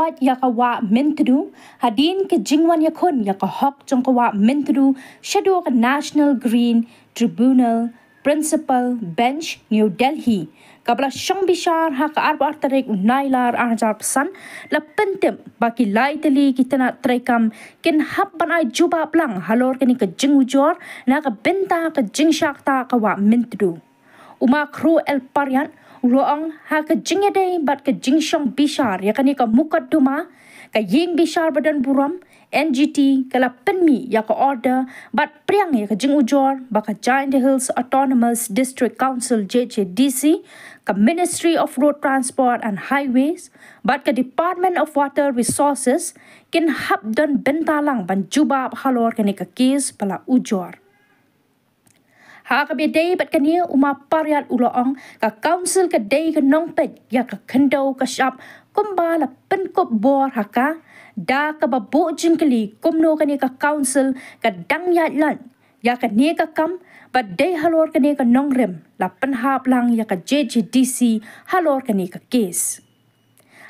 khot yakawa mentru hadin ke jingwan yakun yakahok jongkawa mentru shadow ka National Green Tribunal Principal Bench New Delhi kabla syang bishar hak arba tarik nailar arjar pesan la pentem baki lai teli kita nak trekam ken hap banai juba plang halor kini ke jing ujor na ka benta ke jing shakta kawa mentru uma kru el parian Ruang ha ke jingede bat ke jingshong bishar yakani ka mukadduma ka ying bishar badan buram NGT kala penmi ya ka order bat priang ya ka jing ujor baka Giant Hills Autonomous District Council JHDC ka Ministry of Road Transport and Highways bat ka Department of Water Resources kin hab dan bentalang ban jubab halor kani ka case pala ujor ha ka bedai bat kania uma pariat uloong ka council ka dei ka nongpet ya ka kendo ka shap kumbala penkop bor haka da ka babu jingkali kumno kani ka council ka dangyat lan ya ka ne ka kam bat dei halor kani ka nongrem la penhap lang ya ka JGDC halor kani ka case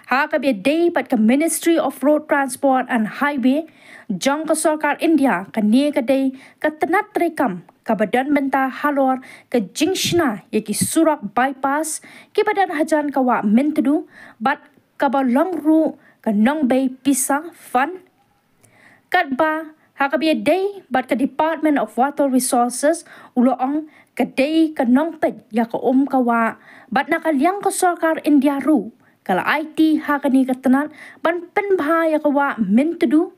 ha ka bedai bat ka Ministry of Road Transport and Highway jong ka sarkar India ka ne ka dei ka tenat rekam ka badan benta halor ke jingshna yaki surak bypass ki badan hajan kawa mentedu bat ka balong ru ka nongbei pisa fan kat ba hakabi day bat ka Department of Water Resources uloong ka day ka nongpet ya ka kawa bat nakalyang ka sarkar India ru kala IT hakani ka tanan ban penbha ya kawa mentedu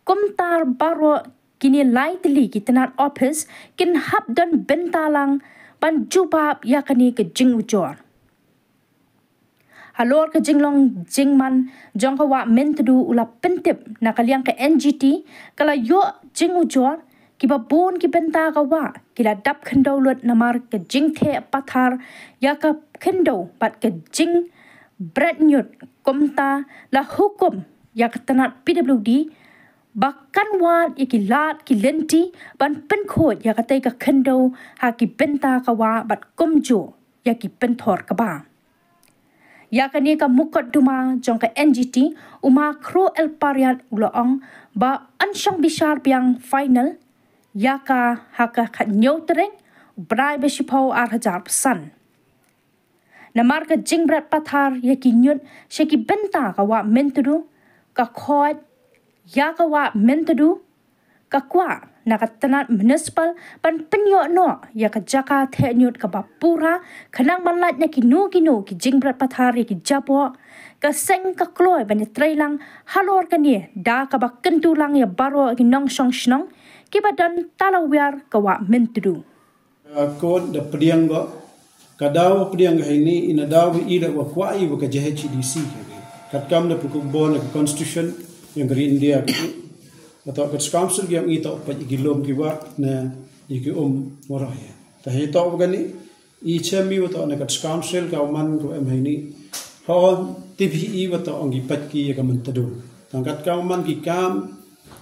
kumtar baro kini lai teli kita office kin hab dan bentalang ban jubab yakani ke jing ujor halor ke jinglong jingman jongkawa mentedu ula pentip nakaliang ke NGT kala yo jing ujor kiba bon ki benta kawa kila dap kendaulut namar ke jing the pathar ya ka kendo bat ke jing bradnyut komta la hukum ya ketanat PWD bahkan wan ikilat ki lenti ban penkhot ya katai ka kendo ha ki benta kawa bat kumjo ya ki penthor ka ba ya kani ka mukadduma jong ka NGT uma kro el pariat uloong ba ansyang bishar piang final ya ka haka khanyo tereng brai besipau ar hajar pesan namar ka jingbrat pathar ya ki nyut sheki benta kawa mentudu ka khot ya kawa mentedu kakwa nakatanat municipal pan penyo no ya ka jaka thenyut ka bapura khanang manlat na kinu ki jingbrat pathar ki japo ka seng ka kloi ban trailang halor kani da ka bakentulang ya baro ki nong song snong ki badan talawyar kawa mentedu ko da priang go kadaw priang ini inadaw ida wa kwai wa ka JHDC kat kam da pukubon ka constitution yang dari India atau kat council yang ito pa igilom kiwa na iki moraya tahi to gani i chemi wato na kat council ka man ko em haini ho TPE wato ongi patki ya kamantadu tangkat ka man ki kam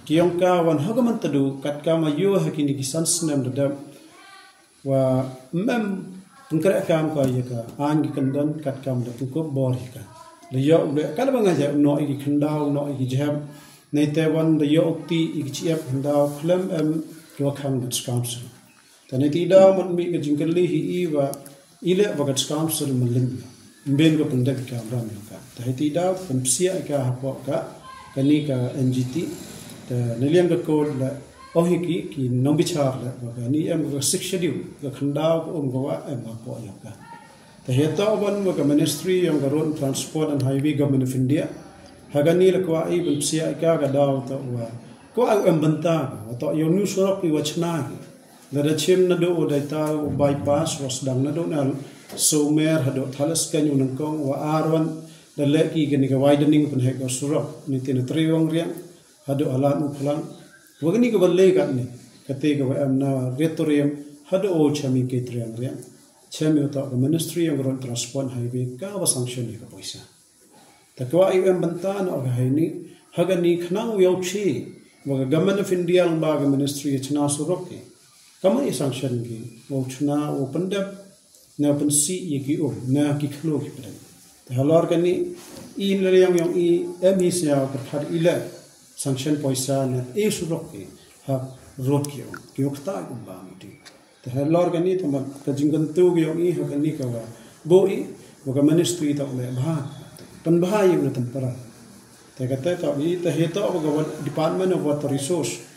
kiong ka wan ha kamantadu kat ka mayu hakini ki sansnam dadam wa mem pungkara kam ka ya ka angi kandan kat kam da ko bor ka liyo ule kada bangaja no iki khandau no iki jam nete wan the yo ukti iki chiap khandau khlem ko kham gat council tane ti da mon mi ke jingkali hi iwa ile wa gat council malim ben ko pundak ka ram ka ta ti da pumsia ka hapo ka kani ka NGT ta neliam ko la ohiki ki nombichar la wa ni em ko schedule ka khandau ko wa em hapo ya ka Taheta wan wa Ministry yang Road Transport and Highway Government of India hagani lakwa I bensia ka daw ta wa ko ang banta to yung new surak I wachna da chim na do data bypass was dang na do na somer hado thalas kan yung kong wa arwan da leki gani ka widening pen hek surak ni tin triwang rian hado alat mu phalang wagni ko balle ka ni kate ka wa amna retorium hado o chami ke triang rian Chemi utak ke Ministry yang Road Transport Highway ka wa sanction ni ka poisa. Takwa IM bantan o ka ni hagani khnang yaw chi wa Government of India ang baga Ministry chna suroki. Kama I sanction gi wa chna o pandap na pan si ki o na ki khlo ki pran. halor kan ni in le yang i emi sia perkhar ila sanction poisa na e surok ki ha road ki okta ba mi te halor kan ni tama ka jinggan tu yang i ha kan ni ka wa bo i wa ka ministry ta le bha pan bha i na tempara te kata ta i te heto wa department of water resource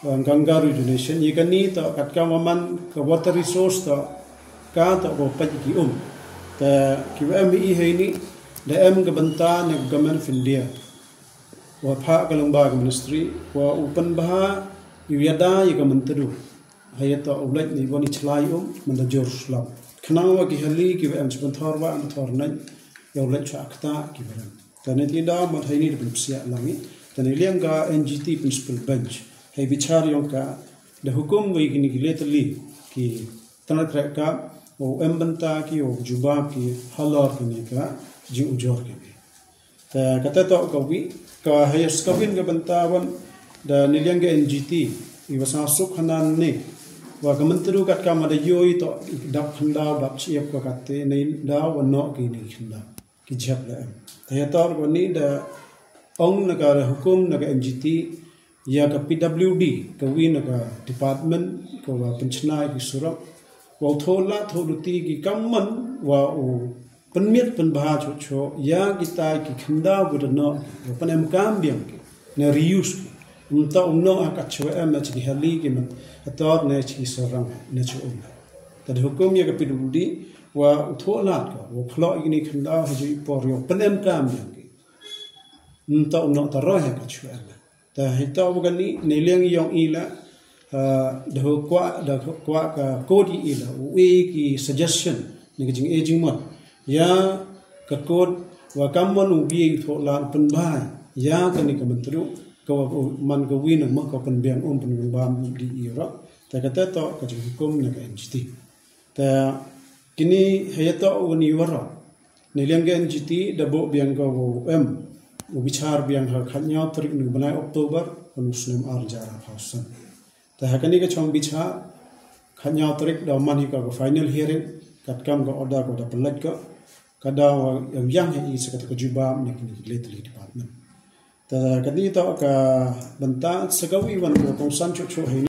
ganga regulation ye kan ni ta kat ka man ka water resource ta ka ta ko pa ki ta ki mi i he ni da em ga banta ne government of India wa pha ka longba ministry wa upan bha yada ye ka mantru hayata ulat ni boni chlai man da Jerusalem khnawa ki hali ki em chpan thor wa am thor nai yo let cha akta ki baran ta ne ti da ma thai ni de sia langi ta ne liang ga NGT principal bench hay bichar yong ka da hukum wi ki ni letli ki tanat ka o em banta ki o juba ki halor ki ni ka ji ujor ki ta kata to ka wi ka hayas ka win ga banta wan da niliang ga NGT i wasa suk hanan ne wa ka mantru kat ka ma da yoi to dak khanda bab chiep ka katte nei da wa no ki ni khanda ki jap la ta ya tor ko ni da ong na ka hukum na ka NGT ya ka PWD ka wi na ka department ko wa penchna ki surak wa thola thoruti ki kamman wa o penmiat penbha cho ya kita ki khanda bu no panem kam biang ki na reuse unta umno akat chwe am chi hali ki man atot ne chi sorang ne chu ta hukum ya ka PWD wa thola ka wa phlo ni khanda ha ji por yo panem kam biang ki unta umno ta ro ha ka chwe am ta hita bukan ni nileng yong ila da kwa ka kodi ila we ki suggestion ni jing aging mon ya ka kod wa kamon ubi tho la pen bai ya ka ni ka mentru ka man ka win ma ka pen biang pen bam di ira ta ka ta to ka jing hukum ni ka NGT ta kini hayata uni wara nileng ga NGT da bo biang ka em bichar biang ha khanya tarik nu banai Oktober muslim arjara hausan ta hakani ka chong bicha khanya tarik da mani ka final hearing kat kam ka order ko da pelat ka kada yang hi se ka juba ne ki lately department ta kadi to ka banta sagawi wan ko kong san chu chu